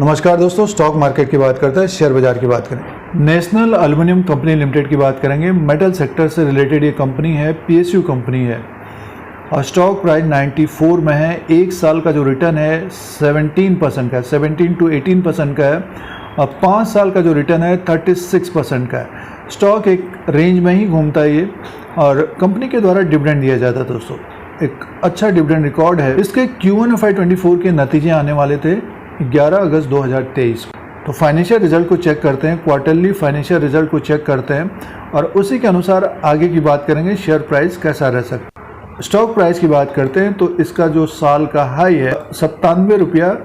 नमस्कार दोस्तों, stock market की बात करते हैं, शेयर बाजार की बात करें। नेशनल एल्युमिनियम कंपनी लिमिटेड की बात करेंगे। मेटल सेक्टर से रिलेटेड ये कंपनी है, पीएसयू कंपनी है और स्टॉक प्राइस 94 में है। एक साल का जो रिटर्न है 17% का है, 17 to 18% का है और 5 साल का जो रिटर्न है 36% का है। स्टॉक एक रेंज में ही घूमता है ये और कंपनी के द्वारा डिविडेंड दिया जाता है। दोस्तों एक अच्छा डिविडेंड रिकॉर्ड है। इसके Q1 FY24 के नतीजे आने वाले थे 11 अगस्त 2023 को। तो फाइनेंशियल रिजल्ट को चेक करते हैं, क्वार्टरली फाइनेंशियल रिजल्ट को चेक करते हैं और उसी के अनुसार आगे की बात करेंगे शेयर प्राइस कैसा रह सकता है। स्टॉक प्राइस की बात करते हैं तो इसका जो साल का हाई है 97 रुपया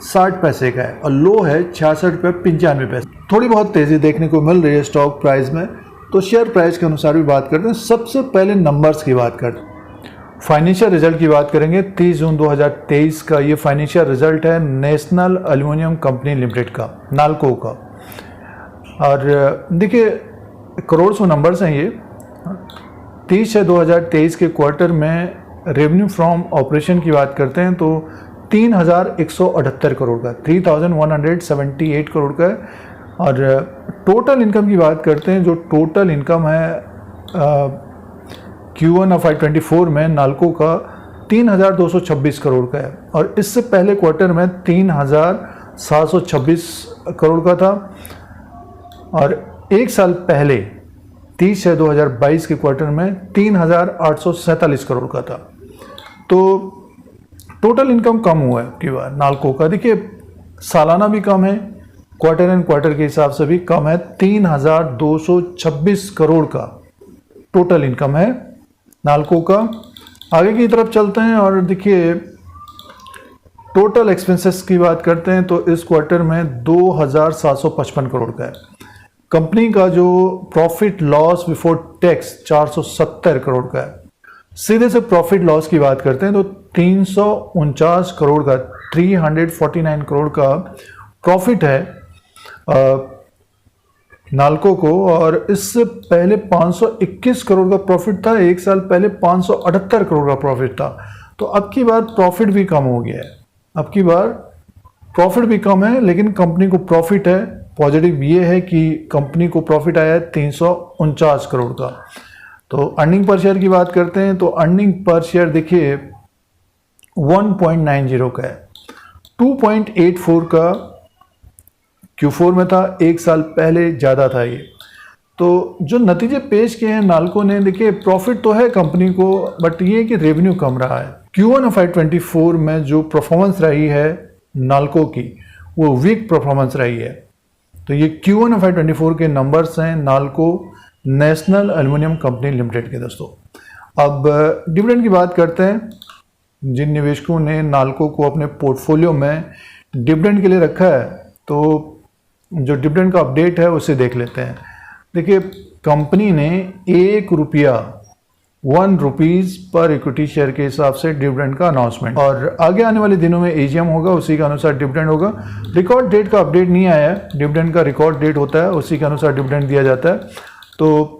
60 पैसे का है और लो है 66 रुपये 95 पैसे। थोड़ी बहुत तेज़ी देखने को मिल रही है स्टॉक प्राइस में। तो शेयर प्राइस के अनुसार भी बात करते हैं। सबसे पहले नंबर्स की बात करते हैं। फाइनेंशियल रिजल्ट की बात करेंगे। 30 जून 2023 का ये फाइनेंशियल रिजल्ट है नेशनल एल्युमिनियम कंपनी लिमिटेड का, नालको का। और देखिए करोड़ नंबर्स हैं ये। 30/6/2023 के क्वार्टर में रेवेन्यू फ्रॉम ऑपरेशन की बात करते हैं तो 3178 करोड़ का, 3178 करोड़ का है। और टोटल इनकम की बात करते हैं, जो टोटल इनकम है Q1 FY24 में नालको का 3226 करोड़ का है और इससे पहले क्वार्टर में 3726 करोड़ का था और एक साल पहले 30/6/2022 के क्वार्टर में 3847 करोड़ का था। तो टोटल इनकम कम हुआ है की बार नालको का। देखिए सालाना भी कम है, क्वार्टर एंड क्वार्टर के हिसाब से भी कम है। 3226 करोड़ का टोटल इनकम है नालको का। आगे की तरफ चलते हैं और देखिए टोटल एक्सपेंसेस की बात करते हैं तो इस क्वार्टर में 2755 करोड़ का है। कंपनी का जो profit loss before tax 470 crore का है। सीधे से प्रॉफिट लॉस की बात करते हैं तो 349 करोड़ का, 349 करोड़ का प्रॉफिट है नालको को और इससे पहले 521 करोड़ का प्रॉफिट था। एक साल पहले 578 करोड़ का प्रॉफिट था। तो अब की बार प्रॉफिट भी कम हो गया है। अब की बार प्रॉफिट भी कम है लेकिन कंपनी को प्रॉफिट है। पॉजिटिव ये है कि कंपनी को प्रॉफिट आया है 349 करोड़ का। तो अर्निंग पर शेयर की बात करते हैं तो अर्निंग पर शेयर देखिए 1.90 का है, 2.84 का Q4 में था, एक साल पहले ज़्यादा था ये। तो जो नतीजे पेश किए हैं नालको ने, देखिए प्रॉफिट तो है कंपनी को बट ये कि रेवेन्यू कम रहा है। Q1 FY24 में जो परफॉर्मेंस रही है नालको की वो वीक परफॉर्मेंस रही है। तो ये Q1 FY24 के नंबर्स हैं NALCO national aluminium company limited के। दोस्तों अब डिविडेंड की बात करते हैं। जिन निवेशकों ने नालको को अपने पोर्टफोलियो में डिविडेंड के लिए रखा है तो जो डिविडेंड का अपडेट है उसे देख लेते हैं। देखिए कंपनी ने ₹1 पर इक्विटी शेयर के हिसाब से डिविडेंड का अनाउंसमेंट, और आगे आने वाले दिनों में एजीएम होगा, उसी के अनुसार डिविडेंड होगा। रिकॉर्ड डेट का अपडेट नहीं आया है, डिविडेंड का रिकॉर्ड डेट होता है, उसी के अनुसार डिविडेंड दिया जाता है। तो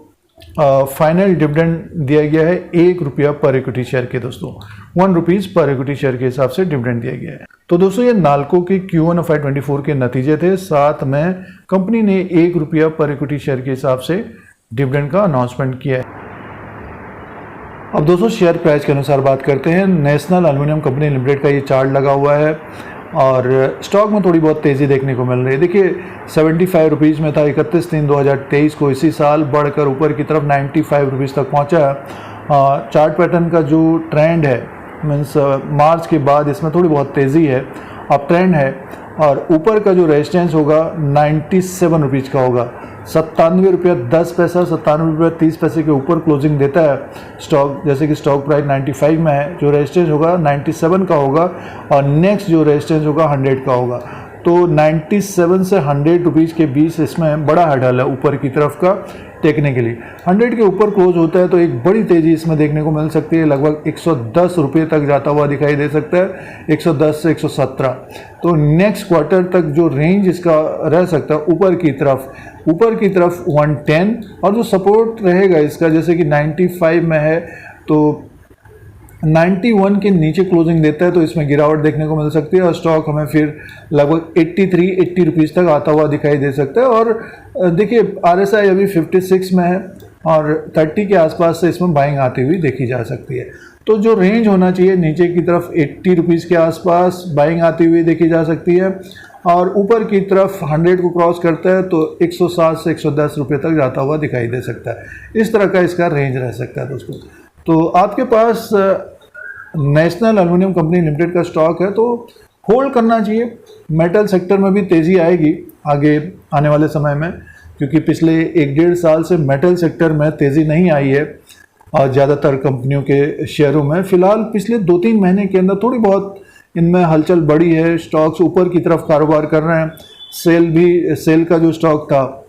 फाइनल डिविडेंड दिया गया है ₹1 पर इक्विटी शेयर के। दोस्तों ₹1 पर इक्विटी शेयर के हिसाब से डिविडेंड दिया गया है। तो दोस्तों ये नालको के Q1 FY24 के नतीजे थे। साथ में कंपनी ने ₹1 पर इक्विटी शेयर के हिसाब से डिविडेंड का अनाउंसमेंट किया है। अब दोस्तों शेयर प्राइस के अनुसार बात करते हैं। नेशनल एल्युमिनियम कंपनी लिमिटेड का ये चार्ट लगा हुआ है और स्टॉक में थोड़ी बहुत तेज़ी देखने को मिल रही है। देखिए 75 रुपीज़ में था 31/3/2023 को, इसी साल बढ़कर ऊपर की तरफ 95 रुपीज़ तक पहुंचा। चार्ट पैटर्न का जो ट्रेंड है मीन्स मार्च के बाद इसमें थोड़ी बहुत तेज़ी है, अप ट्रेंड है और ऊपर का जो रेजिस्टेंस होगा 97 रुपीज़ का होगा। 97 रुपया 10 पैसा, 97 रुपया 30 पैसे के ऊपर क्लोजिंग देता है स्टॉक। जैसे कि स्टॉक प्राइस 95 में है, जो रेजिस्टेंस होगा 97 का होगा और नेक्स्ट जो रेजिस्टेंस होगा 100 का होगा। तो 97 से 100 रुपीज़ के बीच इसमें बड़ा हर्डल है ऊपर की तरफ का टेकने के लिए। 100 के ऊपर क्लोज होता है तो एक बड़ी तेज़ी इसमें देखने को मिल सकती है, लगभग 110 रुपये तक जाता हुआ दिखाई दे सकता है, 110 से 117। तो नेक्स्ट क्वार्टर तक जो रेंज इसका रह सकता है ऊपर की तरफ 110 और जो सपोर्ट रहेगा इसका जैसे कि 95 में है तो 91 के नीचे क्लोजिंग देता है तो इसमें गिरावट देखने को मिल सकती है और स्टॉक हमें फिर लगभग 80 रुपीज़ तक आता हुआ दिखाई दे सकता है। और देखिए RSI अभी 56 में है और 30 के आसपास से इसमें बाइंग आती हुई देखी जा सकती है। तो जो रेंज होना चाहिए नीचे की तरफ 80 रुपीज़ के आसपास बाइंग आती हुई देखी जा सकती है और ऊपर की तरफ 100 को क्रॉस करता है तो 107 से 110 रुपये तक जाता हुआ दिखाई दे सकता है। इस तरह का इसका रेंज रह सकता है दोस्तों। तो आपके पास नेशनल एल्युमिनियम कंपनी लिमिटेड का स्टॉक है तो होल्ड करना चाहिए। मेटल सेक्टर में भी तेज़ी आएगी आगे आने वाले समय में, क्योंकि पिछले 1-1.5 साल से मेटल सेक्टर में तेज़ी नहीं आई है और ज़्यादातर कंपनियों के शेयरों में। फ़िलहाल पिछले 2-3 महीने के अंदर थोड़ी बहुत इनमें हलचल बढ़ी है, स्टॉक्स ऊपर की तरफ कारोबार कर रहे हैं। सेल का जो स्टॉक था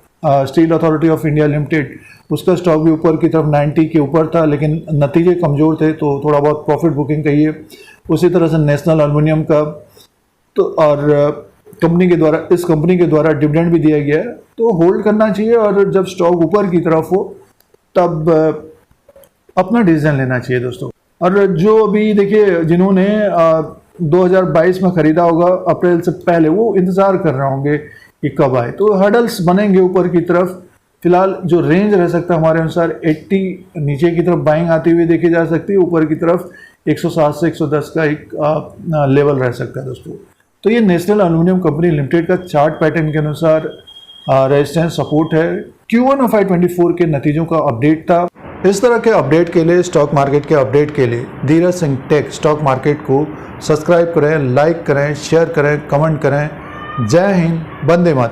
steel authority of India limited, उसका स्टॉक भी ऊपर की तरफ 90 के ऊपर था, लेकिन नतीजे कमज़ोर थे तो थोड़ा बहुत प्रॉफिट बुकिंग कहिए। उसी तरह से नेशनल एल्युमिनियम का तो और इस कंपनी के द्वारा डिविडेंड भी दिया गया है तो होल्ड करना चाहिए और जब स्टॉक ऊपर की तरफ हो तब अपना डिसीजन लेना चाहिए दोस्तों। और जो अभी देखिए जिन्होंने 2022 में ख़रीदा होगा अप्रैल से पहले, वो इंतज़ार कर रहे होंगे कि कब आए, तो हर्डल्स बनेंगे ऊपर की तरफ। फिलहाल जो रेंज रह सकता है हमारे अनुसार 80 नीचे की तरफ बाइंग आती हुई देखी जा सकती है, ऊपर की तरफ 107 से 110 का एक लेवल रह सकता है दोस्तों। तो ये नेशनल एल्युमिनियम कंपनी लिमिटेड का चार्ट पैटर्न के अनुसार रेजिस्टेंस सपोर्ट है। Q1 FY24 के नतीजों का अपडेट था। इस तरह के अपडेट के लिए, स्टॉक मार्केट के अपडेट के लिए Dheeraj Singh take stock market को सब्सक्राइब करें, लाइक करें, शेयर करें, कमेंट करें। जय हिंद, वंदे मातरम।